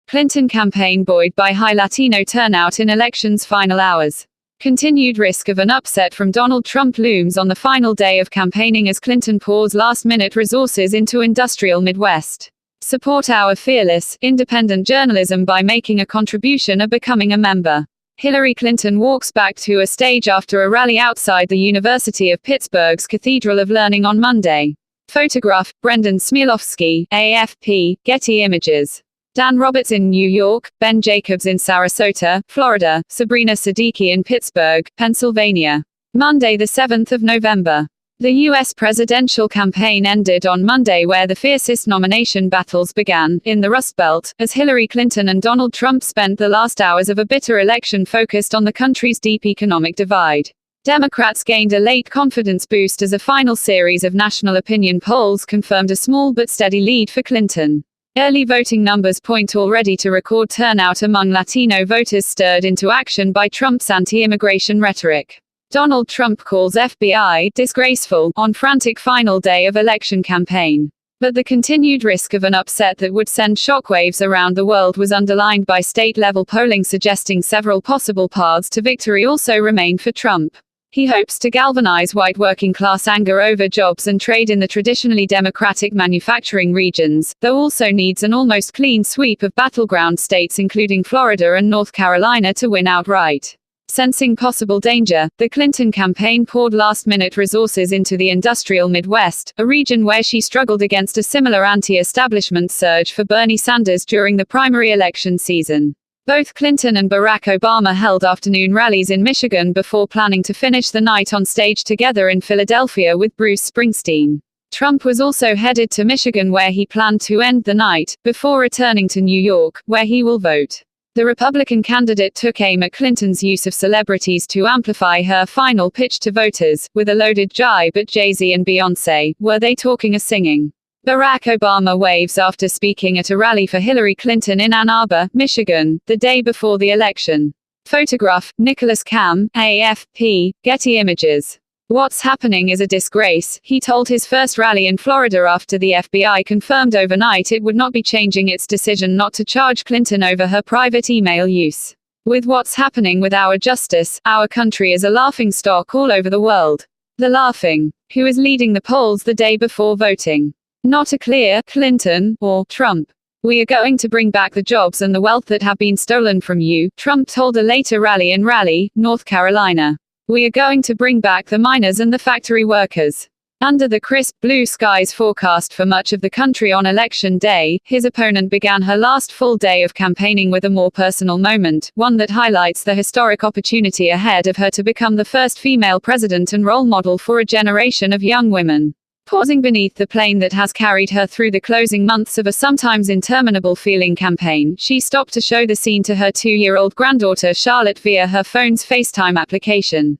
Clinton campaign buoyed by high Latino turnout in election's final hours. Continued risk of an upset from Donald Trump looms on the final day of campaigning as Clinton pours last-minute resources into industrial Midwest. Support our fearless, independent journalism by making a contribution or becoming a member. Hillary Clinton walks back to a stage after a rally outside the University of Pittsburgh's Cathedral of Learning on Monday. Photograph, Brendan Smialowski, AFP, Getty Images. Dan Roberts in New York, Ben Jacobs in Sarasota, Florida, Sabrina Siddiqui in Pittsburgh, Pennsylvania. Monday the 7th of November. The U.S. presidential campaign ended on Monday where the fiercest nomination battles began, in the Rust Belt, as Hillary Clinton and Donald Trump spent the last hours of a bitter election focused on the country's deep economic divide. Democrats gained a late confidence boost as a final series of national opinion polls confirmed a small but steady lead for Clinton. Early voting numbers point already to record turnout among Latino voters stirred into action by Trump's anti-immigration rhetoric. Donald Trump calls FBI disgraceful on frantic final day of election campaign. But the continued risk of an upset that would send shockwaves around the world was underlined by state-level polling suggesting several possible paths to victory also remain for Trump. He hopes to galvanize white working-class anger over jobs and trade in the traditionally Democratic manufacturing regions, though also needs an almost clean sweep of battleground states including Florida and North Carolina to win outright. Sensing possible danger, the Clinton campaign poured last-minute resources into the industrial Midwest, a region where she struggled against a similar anti-establishment surge for Bernie Sanders during the primary election season. Both Clinton and Barack Obama held afternoon rallies in Michigan before planning to finish the night on stage together in Philadelphia with Bruce Springsteen. Trump was also headed to Michigan where he planned to end the night, before returning to New York, where he will vote. The Republican candidate took aim at Clinton's use of celebrities to amplify her final pitch to voters, with a loaded jibe at Jay-Z and Beyoncé, were they talking or singing? Barack Obama waves after speaking at a rally for Hillary Clinton in Ann Arbor, Michigan, the day before the election. Photograph, Nicholas Cam, AFP, Getty Images. What's happening is a disgrace, he told his first rally in Florida after the FBI confirmed overnight it would not be changing its decision not to charge Clinton over her private email use. With what's happening with our justice, our country is a laughingstock all over the world. The laughing. Who is leading the polls the day before voting? Not a clear Clinton or Trump. We are going to bring back the jobs and the wealth that have been stolen from you, Trump told a later rally in Raleigh, North Carolina. We are going to bring back the miners and the factory workers. Under the crisp blue skies forecast for much of the country on election day, his opponent began her last full day of campaigning with a more personal moment, one that highlights the historic opportunity ahead of her to become the first female president and role model for a generation of young women. Pausing beneath the plane that has carried her through the closing months of a sometimes interminable feeling campaign, she stopped to show the scene to her 2-year-old granddaughter Charlotte via her phone's FaceTime application.